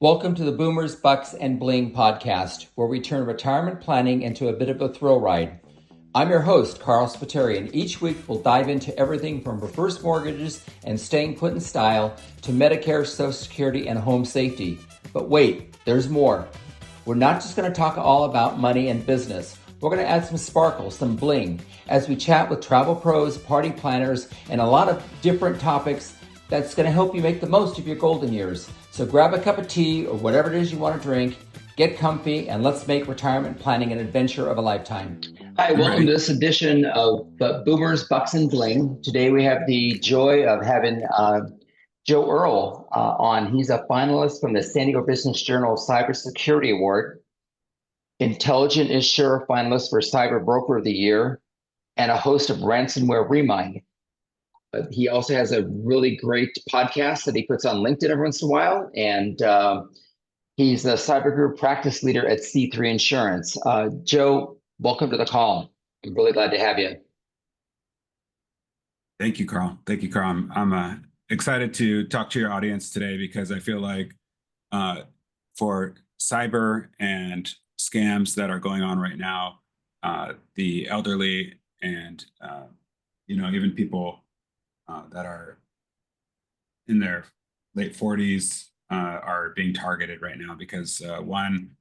Welcome to the Boomers, Bucks and Bling podcast, where we turn retirement planning into a bit of a thrill ride. I'm your host, Carl Spiteri, and each week we'll dive into everything from reverse mortgages and staying put in style to Medicare, Social Security, and home safety. But wait, there's more. We're not just going to talk all about money and business. We're going to add some sparkle, some bling, as we chat with travel pros, party planners, and a lot of different topics that's going to help you make the most of your golden years. So grab a cup of tea or whatever it is you want to drink, get comfy, and let's make retirement planning an adventure of a lifetime. Hi, welcome to this edition of Boomers, Bucks and Bling. Today we have the joy of having Joe Erle on. He's a finalist from the San Diego Business Journal Cybersecurity Award, Intelligent Issuer finalist for Cyber Broker of the Year, and a host of Ransomware Rewind. He also has a really great podcast that he puts on LinkedIn every once in a while, and he's the cyber group practice leader at C3 Insurance. Joe, welcome to the call. I'm really glad to have you. Thank you, Carl. Thank you, Carl. I'm excited to talk to your audience today because I feel like for cyber and scams that are going on right now, the elderly and even people that are in their late 40s are being targeted right now because one,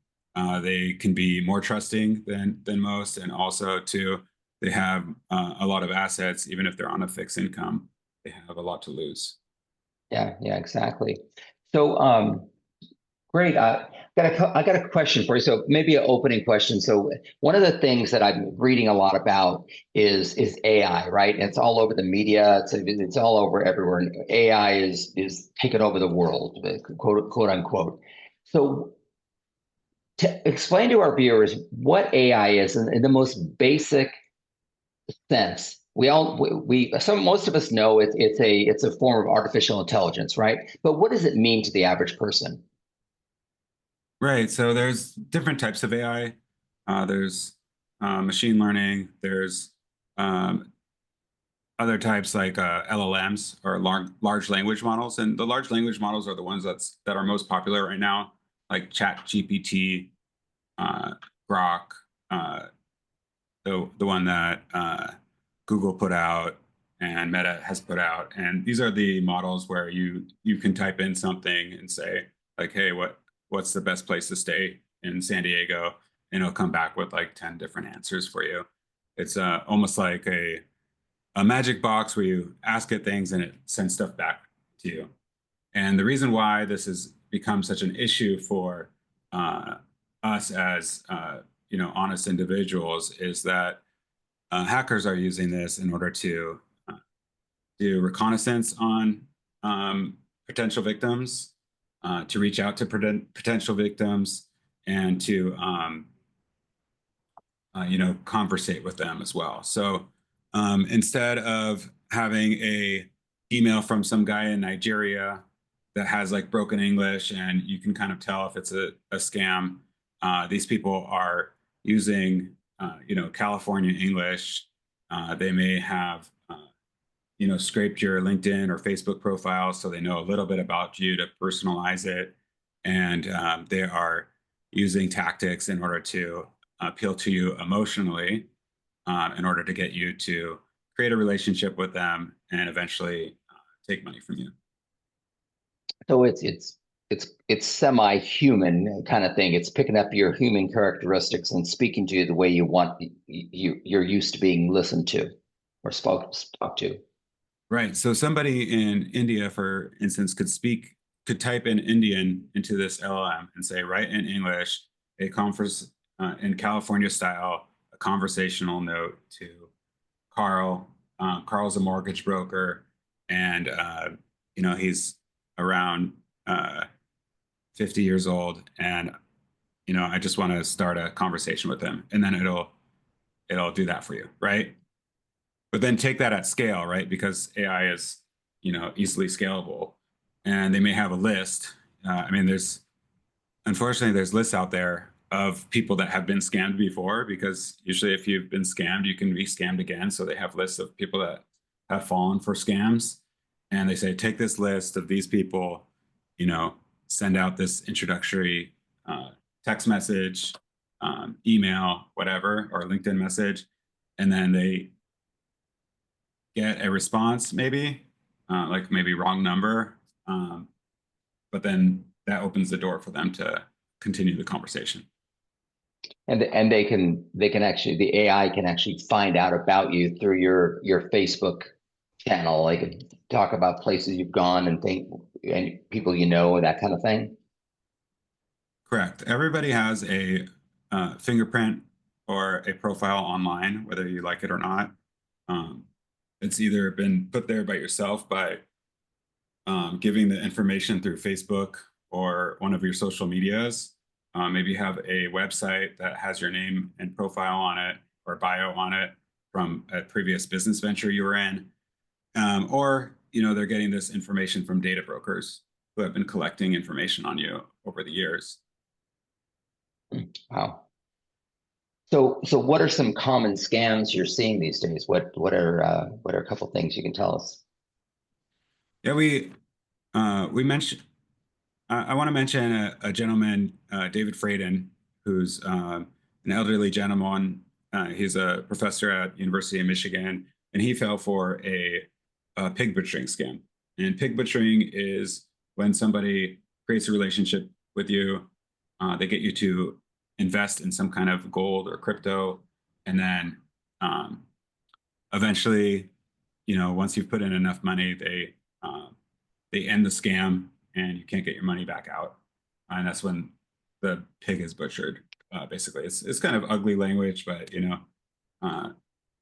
they can be more trusting than most, and also two, they have a lot of assets. Even if they're on a fixed income, they have a lot to lose. Yeah, exactly. So great. I got a question for you. So maybe an opening question. So one of the things that I'm reading a lot about is AI, right? And it's all over the media. It's all over everywhere. And AI is taking over the world, quote unquote. So to explain to our viewers what AI is in the most basic sense. Most of us know it's a form of artificial intelligence, right? But what does it mean to the average person? Right. So there's different types of AI. There's machine learning. There's other types like LLMs or large language models. And the large language models are the ones that are most popular right now, like ChatGPT, Grok, the one that Google put out and Meta has put out. And these are the models where you can type in something and say, like, hey, what's the best place to stay in San Diego? And it'll come back with like 10 different answers for you. It's almost like a magic box where you ask it things and it sends stuff back to you. And the reason why this has become such an issue for us as honest individuals is that hackers are using this in order to do reconnaissance on potential victims, to reach out to potential victims, and to conversate with them as well. So instead of having a email from some guy in Nigeria that has like broken English and you can kind of tell if it's a scam, these people are using California English. They may have scraped your LinkedIn or Facebook profile so they know a little bit about you to personalize it, and they are using tactics in order to appeal to you emotionally, in order to get you to create a relationship with them and eventually take money from you. So it's semi-human kind of thing. It's picking up your human characteristics and speaking to you the way you want you're used to being listened to or spoke to. Right. So somebody in India, for instance, could type in Indian into this LLM and say, write in English, a conference in California style, a conversational note to Carl. Carl's a mortgage broker, and he's around 50 years old, and I just want to start a conversation with him, and then it'll do that for you, right? But then take that at scale, right? Because AI is easily scalable, and they may have a list. Unfortunately, there's lists out there of people that have been scammed before, because usually if you've been scammed, you can be scammed again. So they have lists of people that have fallen for scams, and they say, take this list of these people, send out this introductory text message, email, whatever, or LinkedIn message, and then they get a response, maybe like maybe wrong number, but then that opens the door for them to continue the conversation. And they can actually, the AI can actually find out about you through your Facebook channel, like talk about places you've gone and people you know, that kind of thing. Correct. Everybody has a fingerprint or a profile online, whether you like it or not. It's either been put there by yourself by giving the information through Facebook or one of your social medias. Maybe you have a website that has your name and profile on it or bio on it from a previous business venture you were in. Or, they're getting this information from data brokers who have been collecting information on you over the years. Wow. So what are some common scams you're seeing these days? What are a couple things you can tell us? Yeah, we mentioned. I want to mention a gentleman, David Fraden, who's an elderly gentleman. He's a professor at University of Michigan, and he fell for a pig butchering scam. And pig butchering is when somebody creates a relationship with you, they get you to invest in some kind of gold or crypto, and then eventually, once you've put in enough money, they end the scam and you can't get your money back out. And that's when the pig is butchered. Basically, it's kind of ugly language, but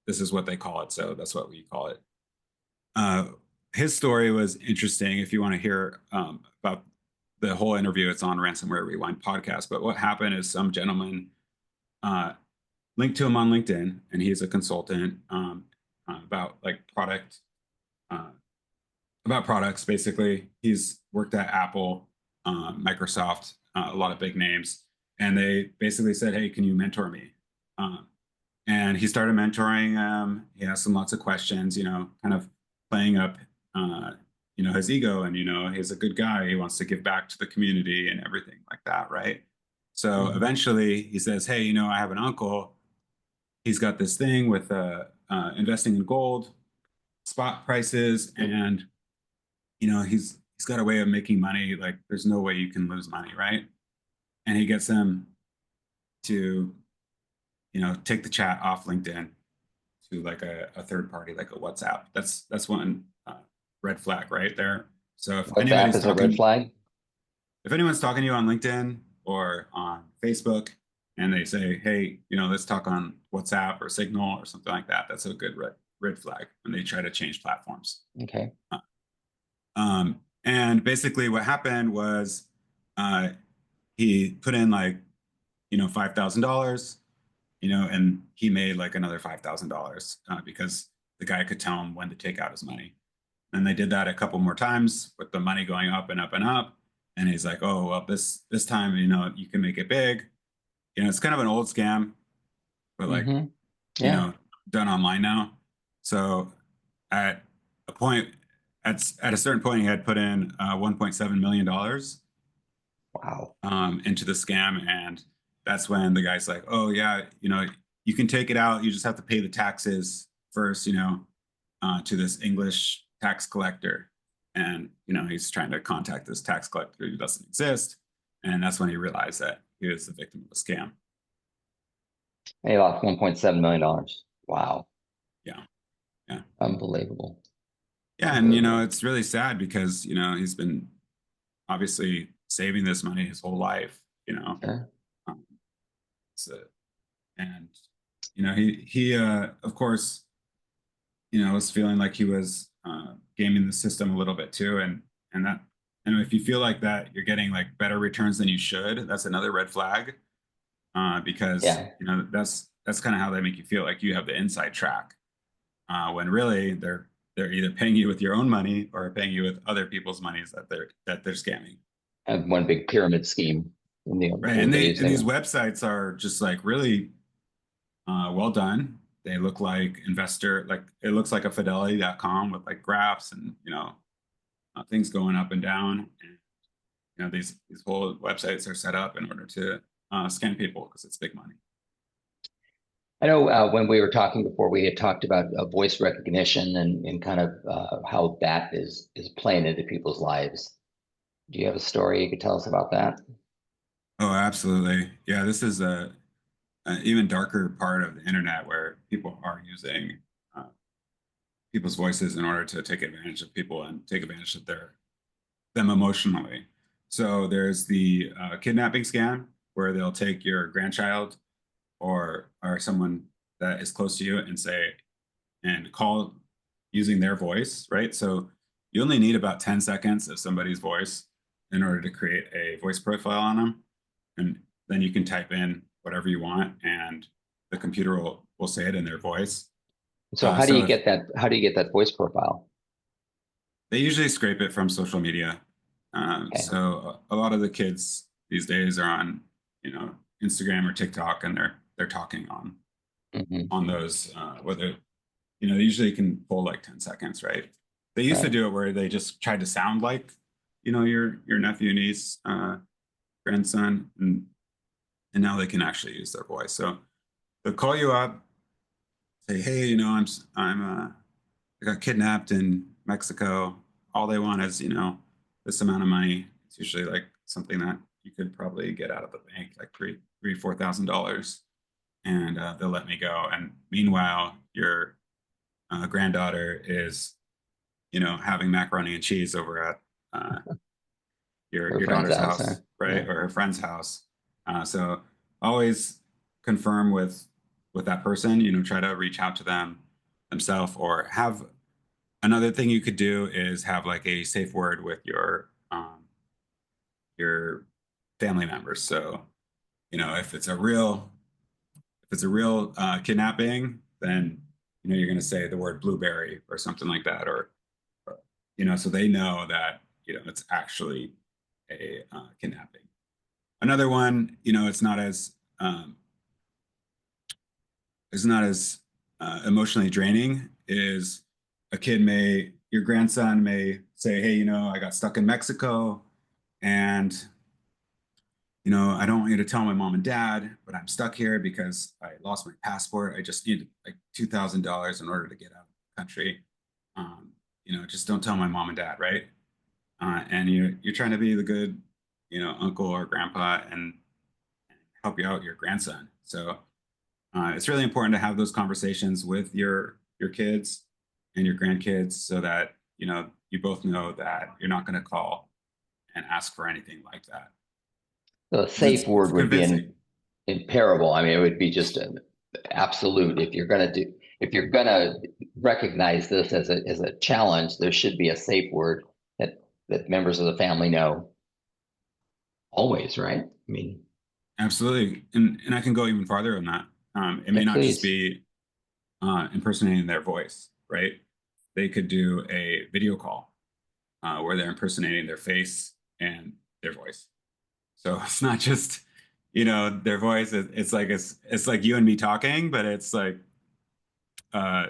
this is what they call it, so that's what we call it. His story was interesting. If you want to hear about the whole interview, it's on Ransomware Rewind podcast. But what happened is some gentleman linked to him on LinkedIn, and he's a consultant about like about products. Basically, he's worked at Apple, Microsoft, a lot of big names, and they basically said, "Hey, can you mentor me?" And he started mentoring him. He asked him lots of questions, kind of playing up, his ego, and he's a good guy. He wants to give back to the community and everything like that, right? So eventually, he says, "Hey, I have an uncle. He's got this thing with investing in gold, spot prices, and he's got a way of making money. Like, there's no way you can lose money, right?" And he gets them to take the chat off LinkedIn to like a third party, like a WhatsApp. That's one red flag right there. So if WhatsApp is a red flag. If anyone's talking to you on LinkedIn or on Facebook and they say, "Hey, let's talk on WhatsApp or Signal or something like that," that's a good red flag when they try to change platforms. Okay. And basically what happened was he put in like, $5,000, and he made like another $5,000 because the guy could tell him when to take out his money. And they did that a couple more times with the money going up and up and up. And he's like, "Oh, well, this time, you can make it big." It's kind of an old scam, but like, done online now. So at a point, at a certain point, he had put in $1.7 million. Wow. Into the scam. And that's when the guy's like, "Oh yeah, you can take it out. You just have to pay the taxes first, to this English tax collector." And, he's trying to contact this tax collector who doesn't exist. And that's when he realized that he was the victim of a scam. He lost $1.7 million. Wow. Yeah. Yeah. Unbelievable. Yeah. And, it's really sad because, he's been obviously saving this money his whole life, Sure. And, he of course, was feeling like he was gaming the system a little bit too. And that, if you feel like that you're getting like better returns than you should, that's another red flag. Because, that's kind of how they make you feel, like you have the inside track. When really they're either paying you with your own money or paying you with other people's monies that they're scamming. And one big pyramid scheme. Right. And these websites are just like really well done. They look like it looks like a fidelity.com with like graphs and, things going up and down. And, these whole websites are set up in order to scam people because it's big money. I know when we were talking before, we had talked about voice recognition and kind of how that is playing into people's lives. Do you have a story you could tell us about that? Oh, absolutely. Yeah, this is an even darker part of the internet where people are using uh, people's voices in order to take advantage of people and take advantage of them emotionally. So there's the kidnapping scam where they'll take your grandchild or someone that is close to you and call using their voice, right? So you only need about 10 seconds of somebody's voice in order to create a voice profile on them. And then you can type in whatever you want and the computer will say it in their voice. So how do So you if get that? How do you get that voice profile? they usually scrape it from social media. Okay. So a lot of the kids these days are on, Instagram or TikTok, and they're talking Hmm. on those. Whether they usually can pull like 10 seconds, right? They used to Right. do it where they just tried to sound like, your nephew, niece, grandson, and now they can actually use their voice. So they'll call you up, say, hey, I got kidnapped in Mexico. All they want is, this amount of money. It's usually like something that you could probably get out of the bank, like $4,000, and they'll let me go. And meanwhile, your granddaughter is, having macaroni and cheese over at Her your friend's daughter's house, huh? house, right, Yeah. or her friend's house. So always confirm with that person. Try to reach out to them themselves, or have another thing you could do is have like a safe word with your family members. So if it's a real kidnapping, then you're going to say the word blueberry or something like that, or so they know that it's actually a kidnapping. Another one, um, it's not as emotionally draining. Is your grandson may say, hey, I got stuck in Mexico, and I don't want you to tell my mom and dad, but I'm stuck here because I lost my passport. I just need like $2,000 in order to get out of the country. Just don't tell my mom and dad, right? And you're trying to be the good, uncle or grandpa and help you out your grandson. So it's really important to have those conversations with your kids and your grandkids so that you both know that you're not going to call and ask for anything like that. The 'Cause safe it's word would be convincing. imperable. I mean, it would be just an absolute. If you're gonna recognize this as a challenge, there should be a safe word that members of the family know always, right? I mean, Absolutely. And I can go even farther on that. It yeah, may not just please. be impersonating their voice, right? They could do a video call where they're impersonating their face and their voice. So it's not just, their voice. It's like you and me talking, but it's like uh,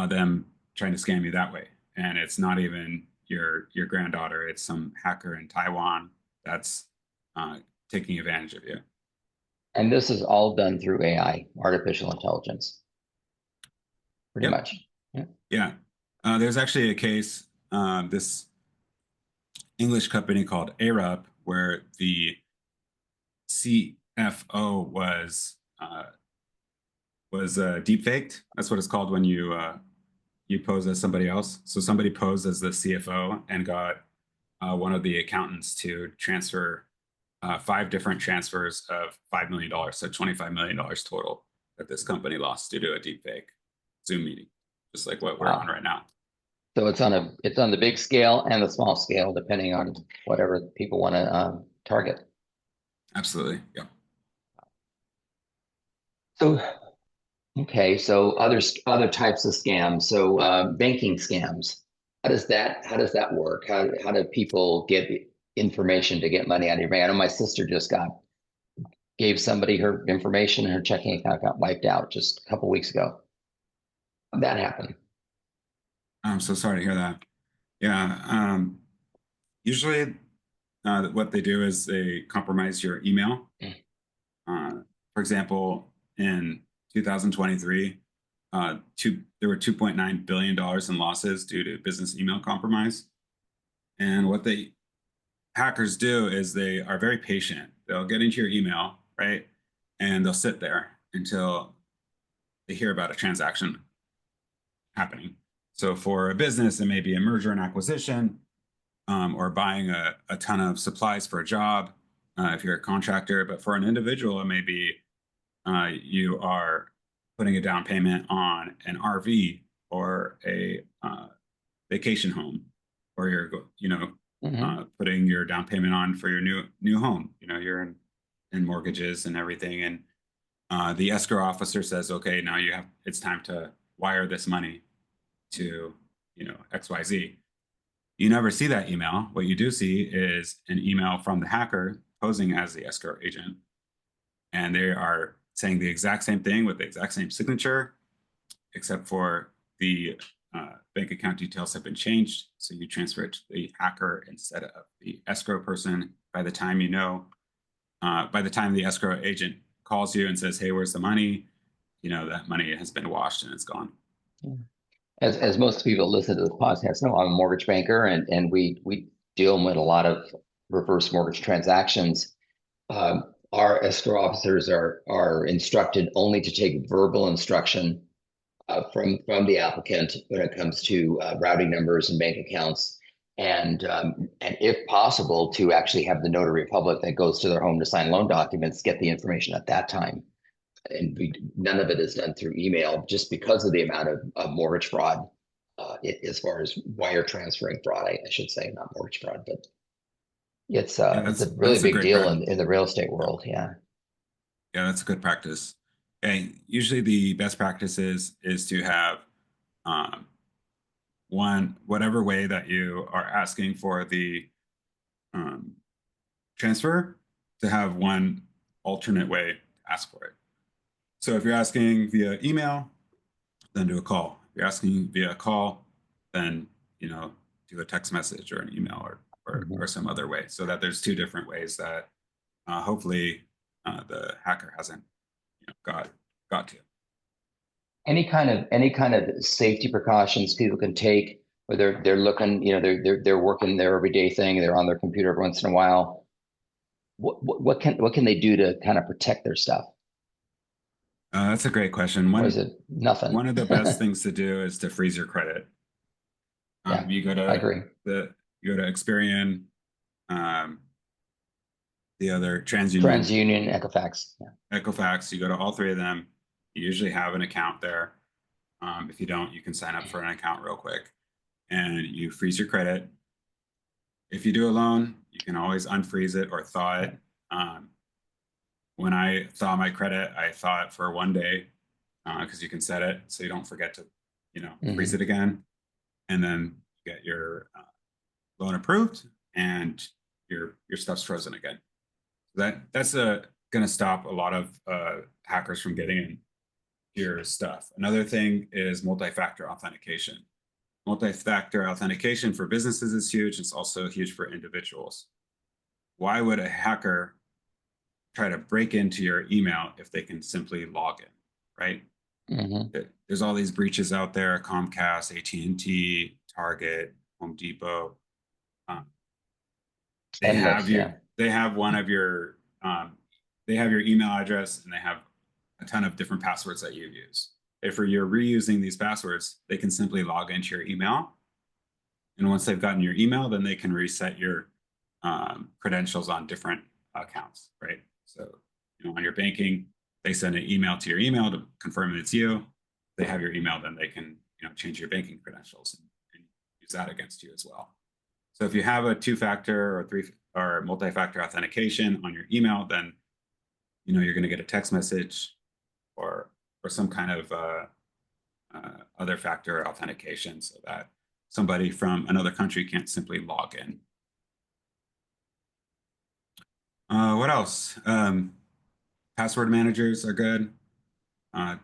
them trying to scam you that way. And it's not even your granddaughter. It's some hacker in Taiwan that's uh, taking advantage of you. And this is all done through AI, artificial intelligence, pretty Yep. much. Yeah. Yeah. There's actually a case, this English company called ARUP, where the CFO was deepfaked. That's what it's called when you pose as somebody else. So somebody posed as the CFO and got one of the accountants to transfer 5 different transfers of $5 million, so $25 million total that this company lost due to a deepfake Zoom meeting, just like what we're on Wow. right now. So it's on the big scale and the small scale, depending on whatever people want to target. Absolutely. Yeah. So okay, so other types of scams. So banking scams. How does that work? How do people get information to get money out of your bank? I know my sister just gave somebody her information and her checking account got wiped out just a couple weeks ago. How'd that happen? I'm so sorry to hear that. Yeah. Usually What they do is they compromise your email. For example, in 2023, there were $2.9 billion in losses due to business email compromise. And what the hackers do is they are very patient. They'll get into your email, right? And they'll sit there until they hear about a transaction happening. So for a business, it may be a merger and acquisition, or buying a ton of supplies for a job, if you're a contractor. But for an individual, it may be you are putting a down payment on an RV or a vacation home, or you're putting your down payment on for your new home. You're in mortgages and everything, and the escrow officer says, okay, now it's time to wire this money to XYZ. You never see that email. What you do see is an email from the hacker posing as the escrow agent, and they are saying the exact same thing with the exact same signature, except for the bank account details have been changed. So you transfer it to the hacker instead of the escrow person. By the time the escrow agent calls you and says, hey, where's the money? That money has been washed and it's gone. Yeah. As most people listen to the podcast know, I'm a mortgage banker, and we deal with a lot of reverse mortgage transactions. Our escrow officers are instructed only to take verbal instruction from the applicant when it comes to routing numbers and bank accounts, and if possible, to actually have the notary public that goes to their home to sign loan documents get the information at that time. And none of it is done through email, just because of the amount of mortgage fraud, as far as wire transferring fraud, I should say, not mortgage fraud, but it's a really big deal in the real estate world. Yeah. Yeah, that's a good practice. And usually the best practice is to have whatever way that you are asking for the transfer, to have one alternate way to ask for it. So if you're asking via email, then do a call. If you're asking via a call, then do a text message or an email or some other way, so that there's two different ways that hopefully the hacker hasn't got to. Any kind of safety precautions people can take, where they're looking, they're working their everyday thing, they're on their computer every once in a while. What can they do to kind of protect their stuff? That's a great question. Or is it nothing? One of the best things to do is to freeze your credit. Yeah, I agree. You go to Experian, the other TransUnion, Equifax. Yeah. Equifax. You go to all three of them. You usually have an account there. If you don't, you can sign up for an account real quick, and you freeze your credit. If you do a loan, you can always unfreeze it or thaw it. When I thaw my credit, I thaw it for 1 day, because you can set it so you don't forget to, freeze it again, and then you get your loan approved and your stuff's frozen again. That's going to stop a lot of hackers from getting in your stuff. Another thing is multi-factor authentication. Multi-factor authentication for businesses is huge. It's also huge for individuals. Why would a hacker try to break into your email if they can simply log in, right? There's all these breaches out there: Comcast, AT&T, Target, Home Depot. They have your email address, and they have a ton of different passwords that you use. If you're reusing these passwords, they can simply log into your email, and once they've gotten your email, then they can reset your credentials on different accounts, right? So, on your banking, they send an email to your email to confirm that it's you. If they have your email, then they can, change your banking credentials and use that against you as well. So if you have a two-factor or multi-factor authentication on your email, then, you're going to get a text message or some kind of other factor authentication, so that somebody from another country can't simply log in. What else? Password managers are good,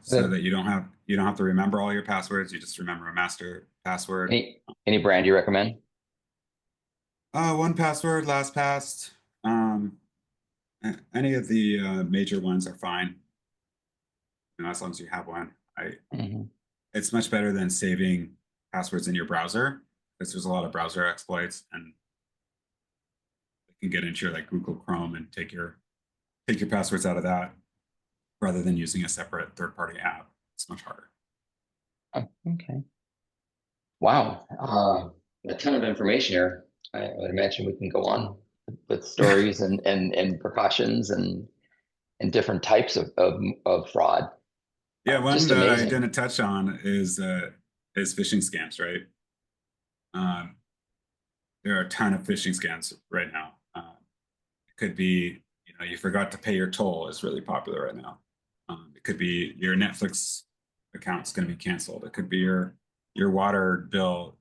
so that you don't have to remember all your passwords. You just remember a master password. Any brand you recommend? One Password, LastPass, any of the major ones are fine, as long as you have one. Mhm. It's much better than saving passwords in your browser, because there's a lot of browser exploits, and they can get into your like Google Chrome and take your passwords out of that, rather than using a separate third-party app. It's much harder. Oh, okay. Wow. A ton of information here. I would imagine we can go on with stories and precautions and different types of fraud. Yeah, one Just that I amazing. didn't touch on is phishing scams, right? Um, there are a ton of phishing scams right now. It could be, you forgot to pay your toll is really popular right now. It could be your Netflix account's going to be canceled. It could be your water bill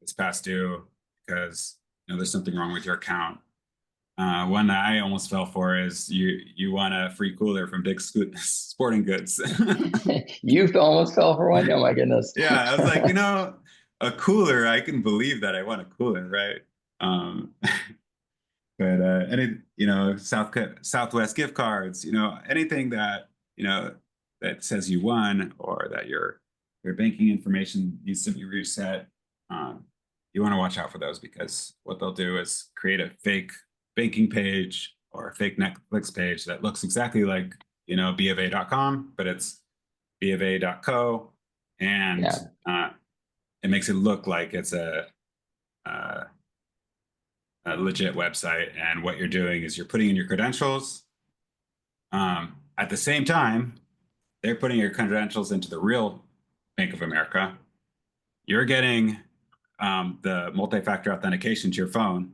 is past due because there's something wrong with your account. One that I almost fell for is you want a free cooler from Dick's Sporting Goods. You almost fell for one? Oh my goodness. Yeah, I was like, a cooler. I can believe that I want a cooler, right? Um, but any Southwest gift cards, anything that that says you won, or that your banking information needs to be reset. Um, you want to watch out for those, because what they'll do is create a fake banking page or a fake Netflix page that looks exactly like BofA.com, but it's BofA.co, and Yeah. it makes it look like it's uh, a legit website. And what you're doing is you're putting in your credentials. At the same time, they're putting your credentials into the real Bank of America. You're getting the multi-factor authentication to your phone.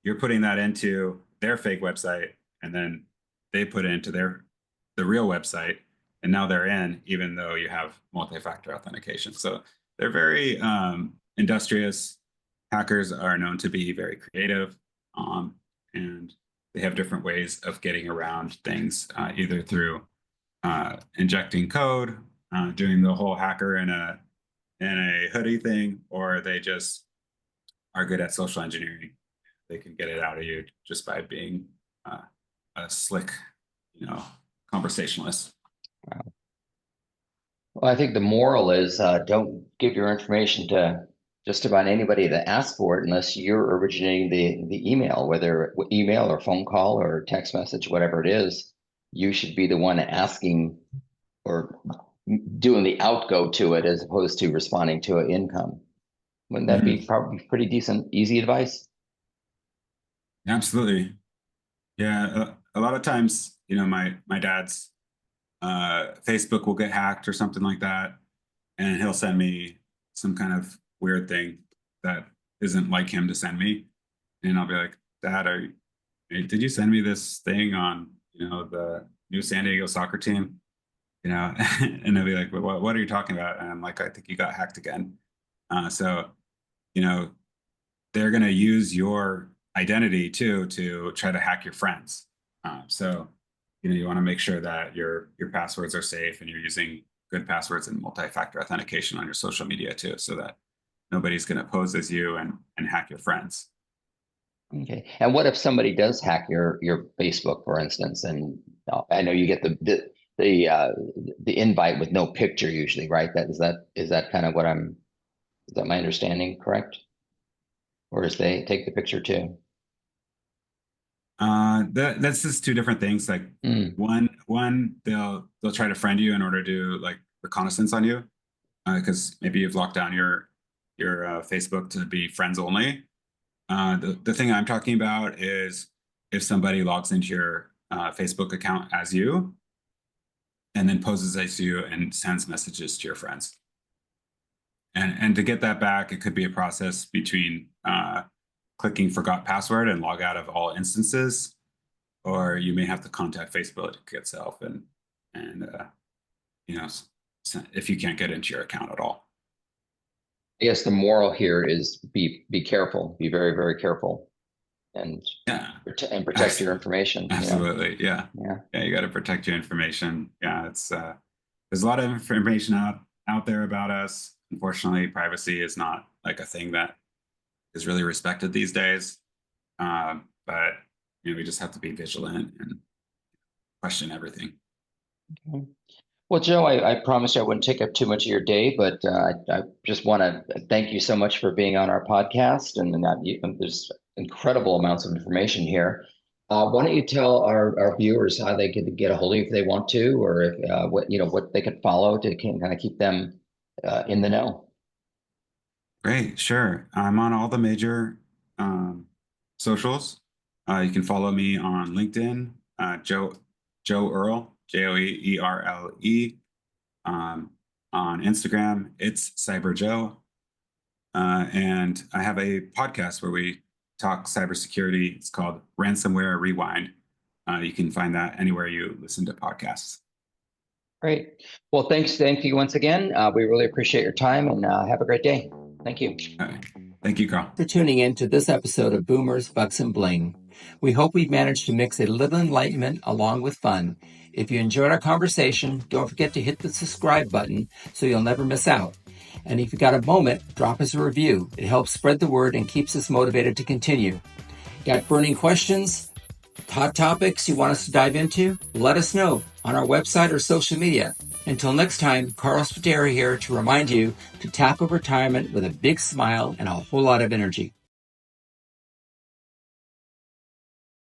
You're putting that into their fake website, and then they put it into the real website, and now they're in, even though you have multi-factor authentication. So they're very industrious. Hackers are known to be very creative, and they have different ways of getting around things, either through injecting code, doing the whole hacker in a hoodie thing, or they just are good at social engineering. They can get it out of you just by being uh, a slick, you know, conversationalist. Well, I think the moral is don't give your information to just about anybody that asks for it unless you're originating the email, whether email or phone call or text message, whatever it is. You should be the one asking or doing the outgo to it as opposed to responding to an income. Wouldn't that be Mm-hmm. probably pretty decent, easy advice? Absolutely. Yeah. A lot of times, my dad's Facebook will get hacked or something like that, and he'll send me some kind of weird thing that isn't like him to send me, and I'll be like, Dad, did you send me this thing on the new San Diego soccer team? And they'll be like, what are you talking about? And I'm like, I think you got hacked again. So you know they're going to use your identity too to try to hack your friends. So you want to make sure that your passwords are safe, and you're using good passwords and multi-factor authentication on your social media too, so that nobody's going to pose as you and hack your friends. Okay. And what if somebody does hack your Facebook, for instance? And I know you get the invite with no picture usually, right? That kind of what is that my understanding correct? Or is they take the picture too? That's just two different things. Like Mm, one, they'll try to friend you in order to like reconnaissance on you, because maybe you've locked down your Facebook to be friends only. The thing I'm talking about is if somebody logs into your Facebook account as you, and then poses as you and sends messages to your friends. And to get that back, it could be a process between clicking forgot password and log out of all instances, or you may have to contact Facebook itself, and if you can't get into your account at all. I guess the moral here is be careful, be very, very careful and Yeah, and protect your information, absolutely. Yeah, Yeah. yeah, you got to protect your information. Yeah, it's there's a lot of information out there about us. Unfortunately, privacy is not like a thing that is really respected these days. But we just have to be vigilant and question everything. Okay. Well, Joe, I promised I wouldn't take up too much of your day, but I just want to thank you so much for being on our podcast, and there's incredible amounts of information here. Why don't you tell our viewers how they could get a hold of you if they want to, or if, what they could follow to kind of keep them in the know? Great, sure. I'm on all the major socials. You can follow me on LinkedIn, Joe Erle, JoeErle. On Instagram, it's CyberJoe. And I have a podcast where we talk cybersecurity. It's called Ransomware Rewind. You can find that anywhere you listen to podcasts. Great. Well, thank you once again. We really appreciate your time, and have a great day. Thank you. Thank you, Carl. For tuning in to this episode of Boomers, Bucks and Bling. We hope we've managed to mix a little enlightenment along with fun. If you enjoyed our conversation, don't forget to hit the subscribe button so you'll never miss out. And if you got a moment, drop us a review. It helps spread the word and keeps us motivated to continue. Got burning questions? Hot topics you want us to dive into? Let us know on our website or social media. Until next time, Carl Spiteri here to remind you to tackle retirement with a big smile and a whole lot of energy.